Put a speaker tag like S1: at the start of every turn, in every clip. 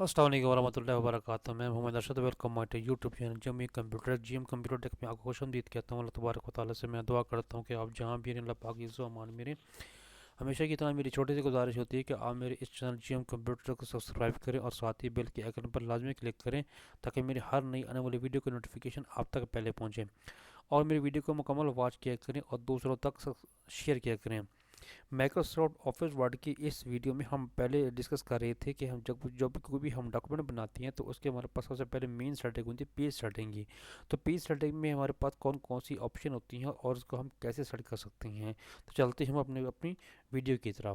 S1: अस्सलाम वालेकुम वरहमतुल्लाहि वबरकातुहू। मैं Mohammad Arshad. Welcome my YouTube channel Jami Computer Tech में आपको खुशामदीद कहता हूँ। अल्लाह तबारक व तआला से मैं दुआ करता हूँ कि आप जहाँ भी रहें, अल्लाह पाक इज़्ज़ो अमान में रहें। हमेशा की तरह मेरी छोटी सी गुजारिश होती है कि आप मेरे इस चैनल कंप्यूटर को सब्सक्राइब करें और साथ ही बेल के आइकन पर लाजमी क्लिक करें ताकि मेरी हर नई आने वाली वीडियो की नोटिफिकेशन आप तक पहले पहुँचे। और मेरी वीडियो को मुकम्मल वॉच किया करें और दूसरों तक शेयर किया करें। माइक्रोसॉफ्ट ऑफिस वर्ड की इस वीडियो में हम पहले डिस्कस कर रहे थे कि हम जब कोई भी हम डॉक्यूमेंट बनाते हैं तो उसके हमारे पास सबसे पहले मेन सेटिंग होती है पेज सेटिंग की। तो पेज सेटिंग में हमारे पास कौन कौन सी ऑप्शन होती हैं और उसको हम कैसे सेट कर सकते हैं। तो चलते हम अपने अपनी वीडियो की तरफ।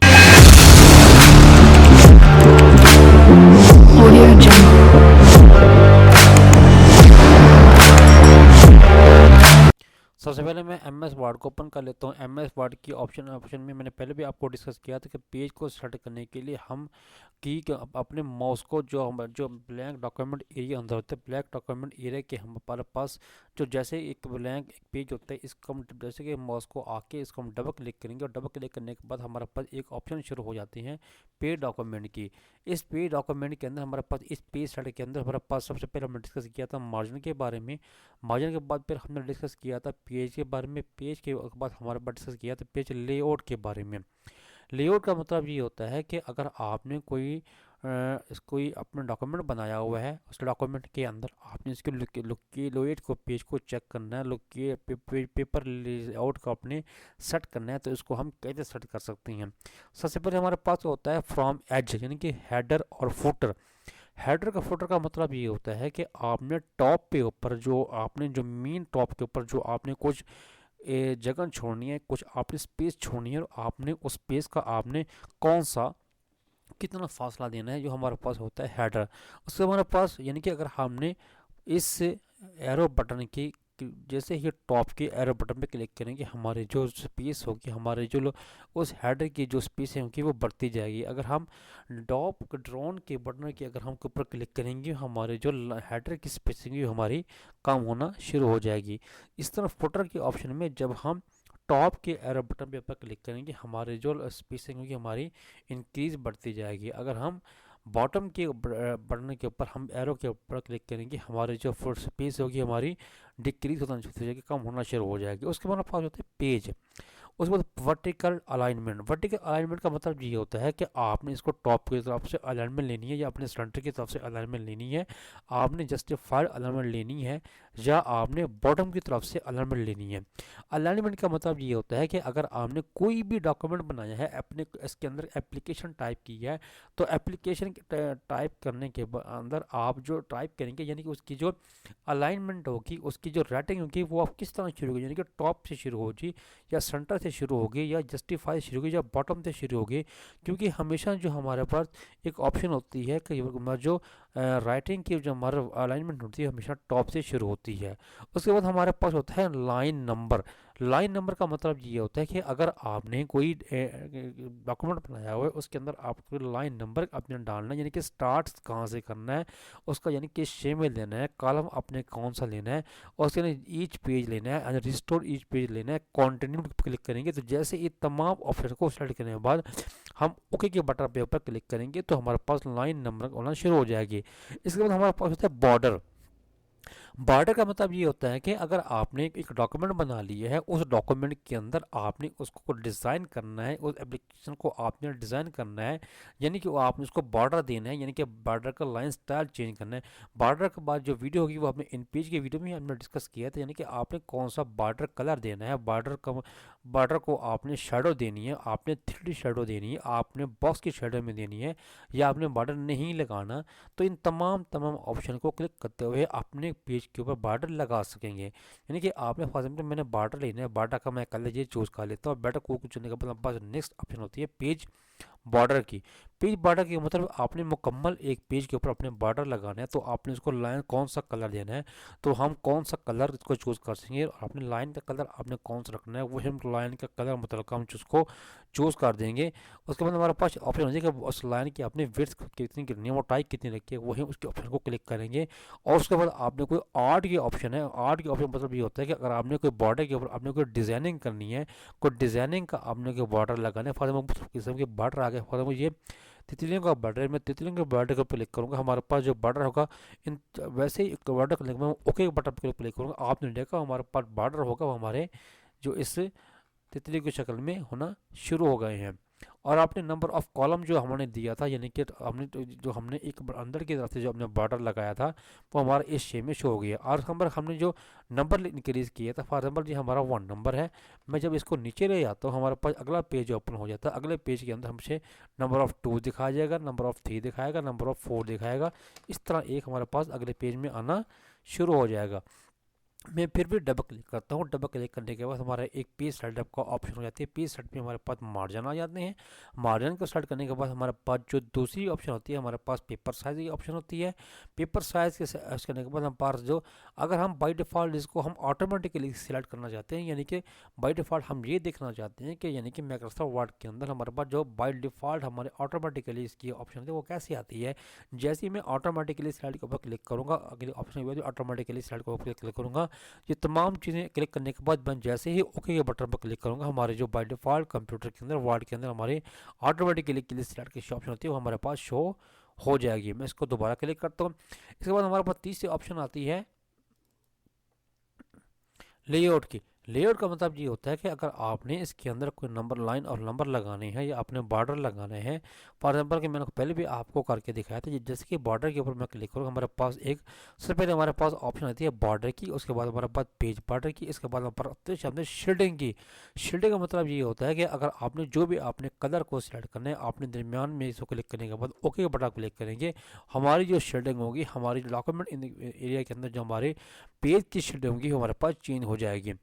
S2: Audio Jungle.
S1: सबसे पहले मैं एम एस वर्ड को ओपन कर लेता हूँ। एम एस वर्ड की ऑप्शन में मैंने पहले भी आपको डिस्कस किया था कि पेज को सेट करने के लिए हम की अपने माउस को जो ब्लैंक डॉक्यूमेंट एरिया अंदर होता है, ब्लैंक डॉक्यूमेंट एरिया के हमारे पास जो जैसे एक ब्लैंक एक पेज होता है, इसको हम जैसे कि माउस को आके इसको हम डबल क्लिक करेंगे और डबल क्लिक करने के बाद हमारे पास एक ऑप्शन शुरू हो जाती है पेज डॉक्यूमेंट की। इस पेज डॉक्यूमेंट के अंदर हमारे पास इस पेज सेट के अंदर हमारे पास सबसे पहले हमने डिस्कस किया था मार्जिन के बारे में। मार्जिन के बाद फिर हमने डिस्कस किया था पेज के बारे में। पेज के बाद हमारे पास डिस्कस किया था पेज लेआउट के बारे में। लेआउट का मतलब ये होता है कि अगर आपने कोई अपना डॉक्यूमेंट बनाया हुआ है, उस डॉक्यूमेंट के अंदर आपने इसके लेआउट को पेज को चेक करना है, पेपर लेआउट को अपने सेट करना है, तो इसको हम कैसे सेट कर सकते हैं। सबसे पहले हमारे पास होता है फ्रॉम एज, यानी कि हेडर और फुटर। हेडर का फुटर का मतलब ये होता है कि आपने टॉप पे ऊपर जो मेन टॉप के ऊपर जो आपने कुछ जगह छोड़नी है, कुछ आपने स्पेस छोड़नी है और आपने उस स्पेस का आपने कौन सा कितना फासला देना है, जो हमारे पास होता है हेडर। उसके हमारे पास यानी कि अगर हमने इस एरो बटन की जैसे ही टॉप के एरो बटन पे क्लिक करेंगे, हमारे जो स्पेस होगी, हमारे जो उस हेडर की जो स्पेस होगी वो बढ़ती जाएगी। अगर हम टॉप ड्रोन के बटन की अगर हम ऊपर क्लिक करेंगे, हमारे जो हेडर की स्पेसिंग हमारी कम होना शुरू हो जाएगी। इस तरह फुटर के ऑप्शन में जब हम टॉप के एरो बटन पे ऊपर क्लिक करेंगे, हमारे जो स्पेसिंग होगी हमारी इंक्रीज बढ़ती जाएगी। अगर हम बॉटम के बटन के ऊपर हम एरो के ऊपर क्लिक करेंगे, हमारे जो फुट स्पेस होगी हमारी डिक्रीज होना शुरू हो जाएगी, कम होना शुरू हो जाएगी। उसके बाद पास होता है पेज। उसके बाद वर्टिकल अलाइनमेंट। वर्टिकल अलाइनमेंट का मतलब ये होता है कि आपने इसको टॉप की तरफ से अलाइनमेंट लेनी है या अपने सेंटर की तरफ से अलाइनमेंट लेनी है, आपने जस्टिफाइड अलाइनमेंट लेनी है या आपने बॉटम की तरफ से अलाइनमेंट लेनी है। अलाइनमेंट का मतलब ये होता है कि अगर आपने कोई भी डॉक्यूमेंट बनाया है, अपने इसके अंदर एप्लीकेशन टाइप की है, तो एप्लीकेशन टाइप करने के अंदर आप जो टाइप करेंगे, यानी कि उसकी जो अलाइनमेंट होगी, उसकी जो राइटिंग होगी, वो आप किस तरह शुरू होगी, यानी कि टॉप से शुरू होगी या सेंटर से शुरू होगी या जस्टिफाई शुरू होगी या बॉटम से शुरू होगी। क्योंकि हमेशा जो हमारे पास एक ऑप्शन होती है कि जो राइटिंग की जो हमारा अलाइनमेंट होती है हमेशा टॉप से शुरू होती है। उसके बाद हमारे पास होता है लाइन नंबर। लाइन नंबर का मतलब ये होता है कि अगर आपने कोई डॉक्यूमेंट बनाया हुआ है, उसके अंदर आपको लाइन नंबर अपने डालना है, यानी कि स्टार्ट कहाँ से करना है उसका, यानी कि शेमिल लेना है, कॉलम अपने कौन सा लेना है, और उसके अंदर ईच पेज लेना है, रिस्टोर ईच पेज लेना है, कंटिन्यू क्लिक करेंगे। तो जैसे ये तमाम ऑप्शन को सेलेक्ट करने के बाद हम ओके के बटन पे ऊपर क्लिक करेंगे तो हमारे पास लाइन नंबर होना शुरू हो जाएगी। इसके बाद हमारे पास होता है बॉर्डर। बॉर्डर का मतलब ये होता है कि अगर आपने एक डॉक्यूमेंट बना लिया है, उस डॉक्यूमेंट के अंदर आपने उसको डिज़ाइन करना है, उस एप्लीकेशन को आपने डिज़ाइन करना है, यानी कि वो आपने उसको बॉर्डर देना है, यानी कि बॉर्डर का लाइन स्टाइल चेंज करना है। बॉर्डर के बाद जो वीडियो होगी वो आपने इन पेज के वीडियो में हमने डिस्कस किया था, यानी कि आपने कौन सा बॉर्डर कलर देना है, बॉर्डर को आपने शेडो देनी है, आपने 3D शेडो देनी है, आपने बॉक्स की शेडो में देनी है, या आपने बॉर्डर नहीं लगाना। तो इन तमाम ऑप्शन को क्लिक करते हुए अपने पेज के ऊपर बॉर्डर लगा सकेंगे। यानी कि आपने फॉर एग्जाम्पल मैंने बॉर्डर लेना है, बॉर्डर का मैं कलर ये चूज़ कर लेता हूँ। बॉर्डर को चुनने के बाद बस नेक्स्ट ऑप्शन होती है पेज बॉर्डर की। पेज बॉर्डर की मतलब आपने मुकम्मल एक पेज के ऊपर अपने बॉर्डर लगाना है, तो आपने उसको लाइन कौन सा कलर देना है, तो हम कौन सा कलर इसको चूज़ कर सकेंगे, और अपने लाइन का कलर आपने कौन सा रखना है वो हम लाइन का कलर मतलब हम उसको चूज़ कर देंगे। उसके बाद हमारे पास ऑप्शन हो जाएगा उस लाइन की आपने विड्थ कितनी करनी है, मोटाई कितनी रखी है, वही उसके ऑप्शन को क्लिक करेंगे। और उसके बाद आपने कोई आर्ट की ऑप्शन है, आर्ट की ऑप्शन मतलब ये होता है कि अगर आपने कोई बॉर्डर के ऊपर आपने कोई डिज़ाइनिंग करनी है, कोई डिज़ाइनिंग का आपने कोई बॉर्डर लगाना है, फॉर एग्जाम्पल किस्म के बॉर्डर आ गए, फॉर एग्जाम्पल ये तितलियों का बॉर्डर है, मैं तितलियों के बॉर्डर पर क्लिक करूँगा, हमारे पास जो बॉर्डर होगा इन वैसे ही एक बॉर्डर क्लिक में ओके बटन पर क्लिक करूँगा, आपने देखा हमारे पास बॉर्डर होगा वो हमारे जो इस तितली की शक्ल में होना शुरू हो गए हैं। और आपने नंबर ऑफ कॉलम जो हमने दिया था, यानी कि हमने जो हमने एक अंदर की तरफ से जो हमने बॉर्डर लगाया था वो हमारा इस शेप में शो हो गया। और हमने जो नंबर इंक्रीज किया था, फॉर एग्जाम्पल जी हमारा 1 नंबर है, मैं जब इसको नीचे ले जाता हूँ हमारे पास अगला पेज ओपन हो जाता है। अगले पेज के अंदर हमसे नंबर ऑफ 2 दिखाया जाएगा, नंबर ऑफ 3 दिखाएगा, नंबर ऑफ 4 दिखाएगा। इस तरह एक हमारे पास अगले पेज में आना शुरू हो जाएगा। मैं फिर भी डबल क्लिक करता हूँ, डबल क्लिक करने के बाद हमारा एक पेज सेटअप का ऑप्शन हो जाती है। पेज सेट पे हमारे पास मार्जिन आ जाते हैं। मार्जिन को सेट करने के बाद हमारे पास जो दूसरी ऑप्शन होती है, हमारे पास पेपर साइज की ऑप्शन होती है। पेपर साइज के सेट करने के बाद हमारे पास जो अगर हम बाई डिफ़ॉल्ट इसको हम ऑटोमेटिकली सिलेक्ट करना चाहते हैं, यानी कि बाई डिफ़ॉल्ट हम ये देखना चाहते हैं कि यानी कि माइक्रोसॉफ्ट वर्ड के अंदर हमारे पास जो बाई डिफ़ॉल्ट हमारे ऑटोमेटिकली इसकी ऑप्शन होती है वो कैसी आती है। जैसे ही मैं ऑटोमेटिकली स्लाइड के ऊपर क्लिक करूँगा, अगले ऑप्शन के बाद ऑटोमेटिकली स्लाइड के ऊपर क्लिक करूँगा, ये तमाम चीज़ें क्लिक करने के बाद मैं जैसे ही ओके के बटन पर क्लिक करूँगा, हमारे जो बाय डिफ़ॉल्ट कंप्यूटर के अंदर वर्ड के अंदर हमारे ऑटोमेटिकली क्लिक सिलेक्ट की ऑप्शन होती है वो हमारे पास शो हो जाएगी। मैं इसको दोबारा क्लिक करता हूँ। इसके बाद हमारे पास तीसरी ऑप्शन आती है लेआउट की। लेआउट का मतलब ये होता है कि अगर आपने इसके अंदर कोई नंबर लाइन और नंबर लगाने हैं या अपने बॉर्डर लगाने हैं, फॉर एग्जांपल कि मैंने पहले भी आपको करके दिखाया था, जैसे कि बॉर्डर के ऊपर मैं क्लिक करूँ हमारे पास एक सबसे पहले हमारे पास ऑप्शन आती है बॉर्डर की, उसके बाद हमारे पास पेज बॉर्डर की, इसके बाद हमारे पास शेडिंग की। शेडिंग का मतलब ये होता है कि अगर आपने जो भी आपने कलर को सिलेक्ट करना है, आपने दरमियान में इसको क्लिक करने के बाद ओके बटन क्लिक करेंगे, हमारी जो शेडिंग होगी, हमारी जो डॉक्यूमेंट एरिया के अंदर जो हमारे पेज की शेडिंग होगी हमारे पास चेंज हो जाएगी।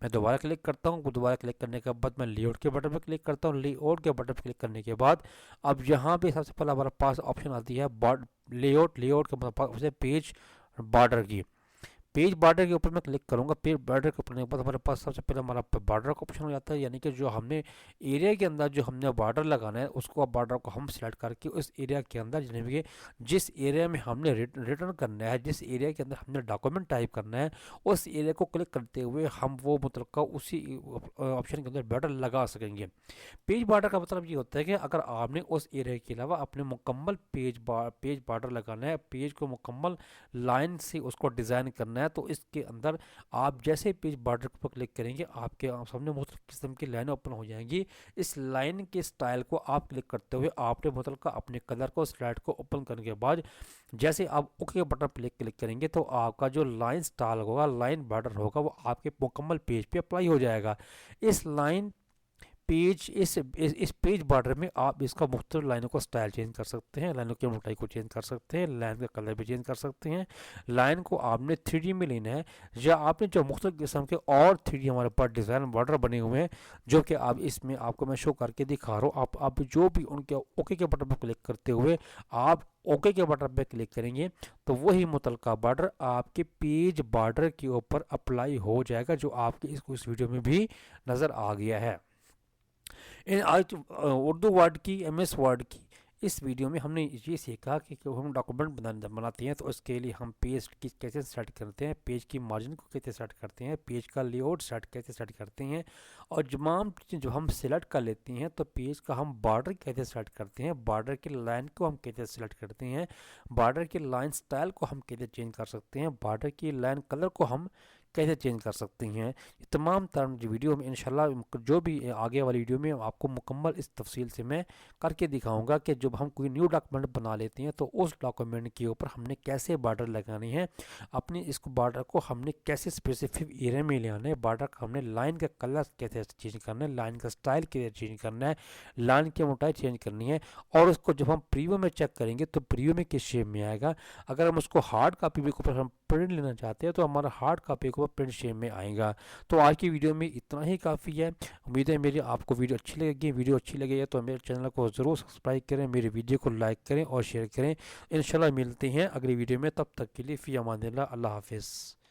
S1: मैं दोबारा क्लिक करता हूँ, दोबारा क्लिक करने के बाद मैं लेआउट के बटन पर क्लिक करता हूँ। लेआउट के बटन पर क्लिक करने के बाद अब यहाँ पे सबसे पहले हमारे पास ऑप्शन आती है लेआउट। लेआउट के पास पेज बॉर्डर की। पेज बॉर्डर के ऊपर मैं क्लिक करूंगा। पेज बॉर्डर के ऊपर के बाद हमारे पास सबसे पहले हमारा बॉर्डर का ऑप्शन हो जाता है, यानी कि जो हमने एरिया के अंदर जो हमने बॉर्डर लगाना है उसको बॉर्डर को हम सिलेक्ट करके उस एरिया के अंदर यानी कि जिस एरिया में हमने रिटर्न करना है, जिस एरिया के अंदर हमने डॉक्यूमेंट टाइप करना है, उस एरिया को क्लिक करते हुए हम वो मतलब का उसी ऑप्शन के अंदर बॉर्डर लगा सकेंगे। पेज बॉर्डर का मतलब ये होता है कि अगर आपने उस एरिया के अलावा अपने मुकम्मल पेज बॉर्डर लगाना है, पेज को मुकम्मल लाइन से उसको डिज़ाइन करना है, तो इसके अंदर आप जैसे पेज बॉर्डर पर क्लिक करेंगे आपके सामने मुख्तलिफ किस्म की लाइन ओपन हो जाएंगी। इस लाइन के स्टाइल को आप क्लिक करते हुए आपने मतलब का अपने कलर को स्लाइड को ओपन करने के बाद जैसे आप ओके बटन पर क्लिक करेंगे तो आपका जो लाइन स्टाइल होगा, लाइन बॉर्डर होगा, वो आपके मुकम्मल पेज पे अप्लाई हो जाएगा। इस लाइन पेज इस पेज बॉर्डर में आप इसका मुख्तलिफ लाइनों को स्टाइल चेंज कर सकते हैं, लाइनों की मोटाई को चेंज कर सकते हैं, लाइन का कलर भी चेंज कर सकते हैं। लाइन को आपने 3D में लेना है या आपने जो मुख्तलिफ किस्म के और 3D हमारे पास डिज़ाइन बॉर्डर बने हुए हैं जो कि आप इसमें आपको मैं शो करके दिखा रहा हूँ, आप जो भी उनके ओके के बटन पर क्लिक करते हुए आप ओके के बटन पर क्लिक करेंगे तो वही मुतलका बॉर्डर आपके पेज बॉर्डर के ऊपर अप्लाई हो जाएगा, जो आपके इस वीडियो में भी नज़र आ गया है। आज उर्दू वर्ड की, MS वर्ड की इस वीडियो में हमने ये सीखा कि हम डॉक्यूमेंट बनाते हैं तो उसके लिए हम पेज की कैसे सेट करते हैं, पेज की मार्जिन को कैसे सेट करते हैं, पेज का लेआउट कैसे सेट करते हैं, और तमाम चीज़ें जो हम सिलेक्ट कर लेते हैं तो पेज का हम बॉर्डर कैसे सेट करते हैं, बॉर्डर की लाइन को हम कैसे सेलेक्ट करते हैं, बॉर्डर की लाइन स्टाइल को हम कैसे चेंज कर सकते हैं, बॉर्डर की लाइन कलर को हम कैसे चेंज कर सकते हैं। ये तमाम तरह की वीडियो में इंशाल्लाह जो भी आगे वाली वीडियो में आपको मुकम्मल इस तफसील से मैं करके दिखाऊंगा कि जब हम कोई न्यू डॉक्यूमेंट बना लेते हैं तो उस डॉक्यूमेंट के ऊपर हमने कैसे बॉर्डर लगाने हैं, अपने इसको बॉर्डर को हमने कैसे स्पेसिफिक एरिया में ले आना है, बॉर्डर का हमने लाइन का कलर कैसे चेंज करना है, लाइन का स्टाइल कैसे चेंज करना है, लाइन की मोटाई चेंज करनी है, और उसको जब हम प्रीव्यू में चेक करेंगे तो प्रीव्यू में किस शेप में आएगा। अगर हम उसको हार्ड कापी के ऊपर हम प्रिंट लेना चाहते हैं तो हमारा हार्ड कापी को प्रिंट शेप में आएगा। तो आज की वीडियो में इतना ही काफ़ी है। उम्मीद है मेरी आपको वीडियो अच्छी लगेगी। वीडियो अच्छी लगे तो मेरे चैनल को ज़रूर सब्सक्राइब करें, मेरे वीडियो को लाइक करें और शेयर करें। इंशाल्लाह मिलते हैं अगली वीडियो में, तब तक के लिए फ़ी अमानिल्लाह, अल्लाह हाफिज़।